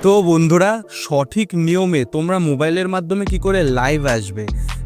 তো বন্ধুরা, সঠিক নিয়মে তোমরা মোবাইলের মাধ্যমে কি করে লাইভ আসবে।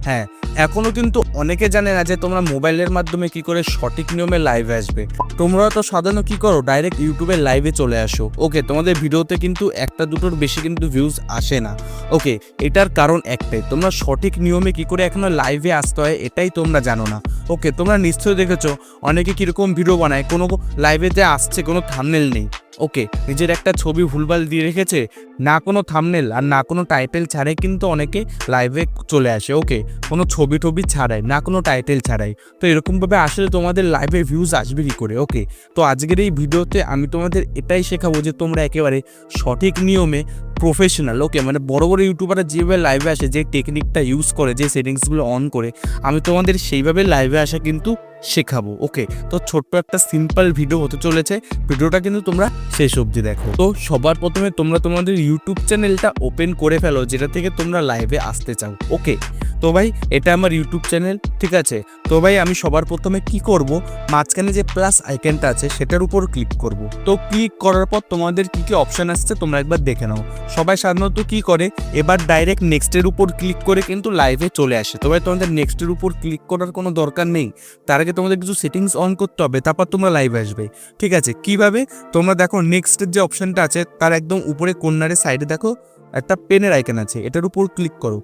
হ্যাঁ, এখনো কিন্তু অনেকে জানে না যে তোমরা মোবাইলের মাধ্যমে কি করে সঠিক নিয়মে লাইভ আসবে। তোমরা তো সাধারণত কি করো, ডাইরেক্ট ইউটিউবে লাইভে চলে আসো। ওকে, তোমাদের ভিডিওতে কিন্তু একটা দুটোর বেশি কিন্তু ভিউজ আসে না। ওকে, এটার কারণ একটাই, তোমরা সঠিক নিয়মে কি করে এখনো লাইভে আসতে হয় এটাই তোমরা জানো না। ওকে, তোমরা নিশ্চয়ই দেখেছো অনেকে কীরকম ভিডিও বানায়, কোনো লাইভেতে আসছে কোনো থাম্বনেল নেই। ওকে, নিজের একটা ছবি ভুলভাল দিয়ে রেখেছে, না কোনো থাম্বনেল আর না কোনো টাইটেল ছাড়াই কিন্তু অনেকে লাইভে চলে আসে। ওকে, কোনো ছবি টবি ছাড়াই, না কোনো টাইটেল ছাড়াই। তো এরকমভাবে আসলে তোমাদের লাইভে ভিউজ আসবে কী করে। ওকে, তো আজকের এই ভিডিওতে আমি তোমাদের এটাই শেখাবো যে তোমরা একেবারে সঠিক নিয়মে প্রফেশনাল, ওকে, মানে বড় বড় ইউটিউবাররা যেভাবে লাইভে আসে, যে টেকনিকটা ইউজ করে, যে সেটিংসগুলো অন করে, আমি তোমাদের সেইভাবে লাইভে আসা কিন্তু শেখাবো। ওকে, তো ছোট্ট একটা সিম্পল ভিডিও হতে চলেছে, ভিডিওটা কিন্তু তোমরা শেষ অবধি দেখো। তো সবার প্রথমে তোমরা তোমাদের ইউটিউব চ্যানেলটা ওপেন করে ফেলো যেটা থেকে তোমরা লাইভে আসতে চাও। ওকে, তো ভাই এটা আমার ইউটিউব চ্যানেল, ঠিক আছে। তো ভাই আমি সবার প্রথমে কি করব, মাঝখানে যে প্লাস আইকনটা আছে সেটার উপর ক্লিক করব। তো ক্লিক করার পর তোমাদের কি কি অপশান আসছে তোমরা একবার দেখে নাও। সবাই সাধারণত কি করে, এবার ডাইরেক্ট নেক্সটের উপর ক্লিক করে কিন্তু লাইভে চলে আসে। তবে তোমাদের নেক্সটের উপর ক্লিক করার কোনো দরকার নেই, তার আগে তোমাদের কিছু সেটিংস অন করতে হবে, তারপর তোমরা লাইভে আসবে। ঠিক আছে, কিভাবে তোমরা দেখো, নেক্সটের যে অপশানটা আছে তার একদম উপরে কর্নারে সাইডে দেখো একটা পেনের আইকন আছে, এটার উপর ক্লিক করো।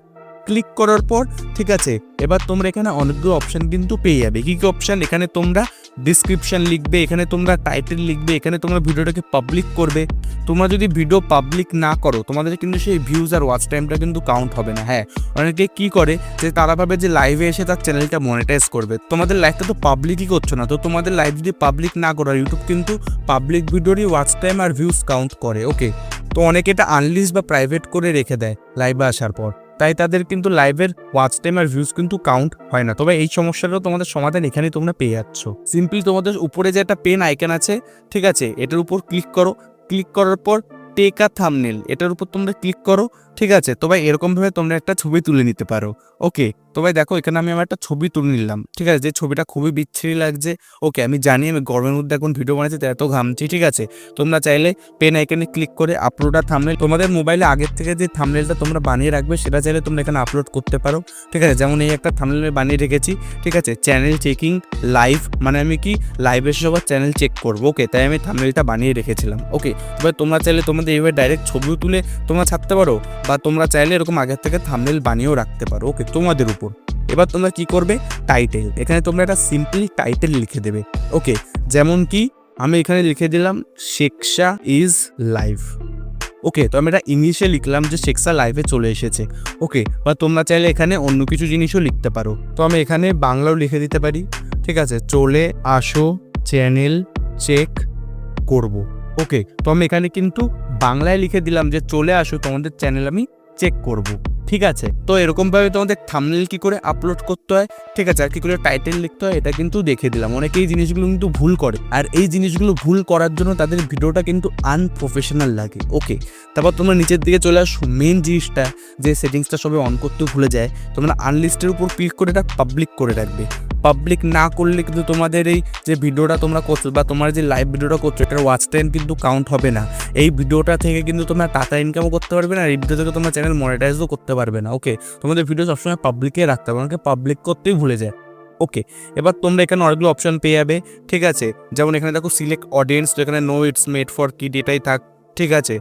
ক্লিক করার পর ঠিক আছে, এবার তোমরা এখানে অনেকগুলো অপশান কিন্তু পেয়ে যাবে। কী কী অপশান, এখানে তোমরা ডিসক্রিপশান লিখবে, এখানে তোমরা টাইটেল লিখবে, এখানে তোমরা ভিডিওটাকে পাবলিক করবে। তোমরা যদি ভিডিও পাবলিক না করো তোমাদের কিন্তু সেই ভিউজ আর ওয়াচ টাইমটা কিন্তু কাউন্ট হবে না। হ্যাঁ, অনেকে কি করে যে তারা ভাবে যে লাইভে এসে তার চ্যানেলটা মনিটাইজ করবে, তোমাদের লাইভটা তো পাবলিকই করছো না। তো তোমাদের লাইভ যদি পাবলিক না করো, ইউটিউব কিন্তু পাবলিক ভিডিওরই ওয়াচ টাইম আর ভিউজ কাউন্ট করে। ওকে, তো অনেকে এটা আনলিস্ট বা প্রাইভেট করে রেখে দেয় লাইভে আসার পর, তাই তাদের কিন্তু লাইভের ওয়াচ টাইম আর ভিউজ কিন্তু কাউন্ট হয় না। তবে এই সমস্যাটাও তোমাদের সমাধান এখানে তোমরা পেয়ে যাচ্ছ। সিম্পলি তোমাদের উপরে যে একটা পেন আইকন আছে, ঠিক আছে, এটার উপর ক্লিক করো। ক্লিক করার পর টেক আ থাম্বনেল, এটার উপর তোমরা ক্লিক করো। ঠিক আছে, তো ভাই এরকমভাবে তোমরা একটা ছবি তুলে নিতে পারো। ওকে, তো ভাই দেখো এখানে আমি আমার একটা ছবি তুলে নিলাম। ঠিক আছে, যে ছবিটা খুবই বিচ্ছিরি লাগছে। ওকে, আমি জানি আমি গরমের মধ্যে এখন ভিডিও বানাচ্ছি তাই এত ঘামছি। ঠিক আছে, তোমরা চাইলে পেন আইকনে ক্লিক করে আপলোড আর থাম্বনেল, তোমাদের মোবাইলে আগের থেকে যে থাম্বনেলটা তোমরা বানিয়ে রাখবে সেটা চাইলে তোমরা এখানে আপলোড করতে পারো। ঠিক আছে, যেমন এই একটা থাম্বনেল বানিয়ে রেখেছি। ঠিক আছে, চ্যানেল চেকিং লাইভ, মানে আমি কি লাইভের সবার চ্যানেল চেক করবো। ওকে, তাই আমি থাম্বনেলটা বানিয়ে রেখেছিলাম। ওকে, এবার তোমরা চাইলে তোমাদের এইভাবে ডাইরেক্ট ছবিও তুলে তোমরা ছাড়তে পারো, বা তোমরা চাইলে এরকম আগের থেকে থাম্বনেল বানিয়েও রাখতে পারো। ওকে, তোমাদের উপর। এবার তোমরা কি করবে, টাইটেল, এখানে তোমরা একটা সিম্পলি টাইটেল লিখে দেবে। ওকে, যেমন কি আমি এখানে লিখে দিলাম শেখসা ইজ লাইভ। ওকে, তো আমি এটা ইংলিশে লিখলাম যে শেখসা লাইভে চলে এসেছে। ওকে, বা তোমরা চাইলে এখানে অন্য কিছু জিনিসও লিখতে পারো। তো আমি এখানে বাংলাও লিখে দিতে পারি। ঠিক আছে, চলে আসো চ্যানেল চেক করব। ওকে, তো আমি এখানে কিন্তু বাংলায় লিখে দিলাম যে চলে আসো তোমাদের চ্যানেল আমি চেক করব। ঠিক আছে, তো এরকমভাবে তোমাদের থাম্বনেল কী করে আপলোড করতে হয়, ঠিক আছে, আর কী করে টাইটেল লিখতে হয় এটা কিন্তু দেখে দিলাম। অনেকে এই জিনিসগুলো কিন্তু ভুল করে, আর এই জিনিসগুলো ভুল করার জন্য তাদের ভিডিওটা কিন্তু আনপ্রফেশনাল লাগে। ওকে, তারপর তোমরা নিচের দিকে চলে আসো, মেন জিনিসটা যে সেটিংসটা সবাই অন করতে ভুলে যায়, তোমরা আনলিস্টের উপর ক্লিক করে এটা পাবলিক করে রাখবে। পাবলিক না করলে কিন্তু তোমাদের এই যে ভিডিওটা তোমরা করছো বা তোমার যে লাইভ ভিডিওটা করছো এটার ওয়াচ টাইম কিন্তু কাউন্ট হবে না। এই ভিডিওটা থেকে কিন্তু তোমরা টাকা ইনকামও করতে পারবে না, আর এই ভিডিও থেকে তোমরা চ্যানেল মনিটাইজও করতে পারবে না। ওকে, তোমাদের ভিডিও সবসময় পাবলিকে রাখতে হবে, অনেকে পাবলিক করতেই ভুলে যায়। ওকে, এবার তোমরা এখানে অনেকগুলো অপশন পেয়ে যাবে। ঠিক আছে, যেমন এখানে দেখো সিলেক্ট অডিয়েন্স, তো এখানে no it's made for kid এটাই থাক। ঠিক আছে,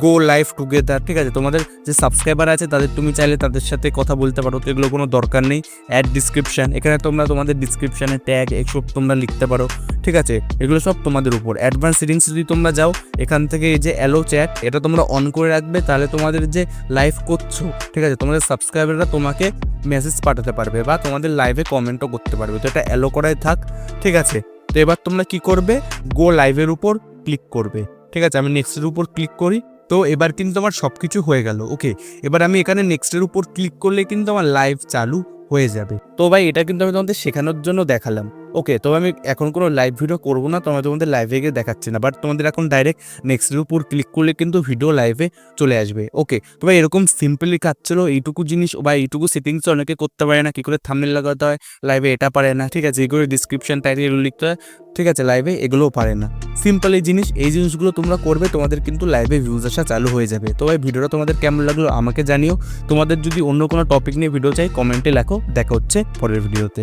গো লাইভ টুগেদার। ঠিক আছে, তোমাদের যে সাবস্ক্রাইবার আছে তাদের তুমি চাইলে তাদের সাথে কথা বলতে পারো, তো এগুলো কোনো দরকার নেই। অ্যাড ডিসক্রিপশান, এখানে তোমরা তোমাদের ডিসক্রিপশানে ট্যাগ এসব তোমরা লিখতে পারো। ঠিক আছে, এগুলো সব তোমাদের উপর। অ্যাডভান্স সেটিংস যদি তোমরা যাও, এখান থেকে এই যে অ্যালো চ্যাট এটা তোমরা অন করে রাখবে, তাহলে তোমাদের যে লাইভ করছো, ঠিক আছে, তোমাদের সাবস্ক্রাইবাররা তোমাকে মেসেজ পাঠাতে পারবে বা তোমাদের লাইভে কমেন্টও করতে পারবে। তো এটা অ্যালো করাই থাক। ঠিক আছে, তো এবার তোমরা কি করবে, গো লাইভের উপর ক্লিক করবে। ঠিক আছে, আমি নেক্সটের উপর ক্লিক করি। তো এবার কিন্তু আমার সব কিছু হয়ে গেল। ওকে, এবার আমি এখানে নেক্সটের উপর ক্লিক করলে কিন্তু আমার লাইভ চালু হয়ে যাবে। তো ভাই এটা কিন্তু আমি তোমাদের শেখানোর জন্য দেখালাম। ওকে, তো আমি এখন কোনো লাইভ ভিডিও করবো না, তোমাদের লাইভে গিয়ে দেখাচ্ছি না, বাট তোমাদের এখন ডাইরেক্ট নেক্সটের উপর ক্লিক করলে কিন্তু ভিডিও লাইভে চলে আসবে। ওকে, তো ভাই এরকম সিম্পলি কাজ ছিল, এইটুকু জিনিস বা এইটুকু সেটিংস অনেকে করতে পারে না, কী করে থাম্বনেল লাগাতে হয় লাইভে এটা পারে না, ঠিক আছে, এগুলো ডিসক্রিপশন টাইটেল এগুলো লিখতে হয়, ঠিক আছে, লাইভে এগুলোও পারে না। সিম্পল এই জিনিসগুলো তোমরা করবে, তোমাদের কিন্তু লাইভে ভিউজ আসা চালু হয়ে যাবে। তো ভাই ভিডিওটা তোমাদের কেমন লাগলো আমাকে জানিও। তোমাদের যদি অন্য কোনো টপিক নিয়ে ভিডিও চাই কমেন্টে লেখো। দেখা হচ্ছে পরের ভিডিওতে।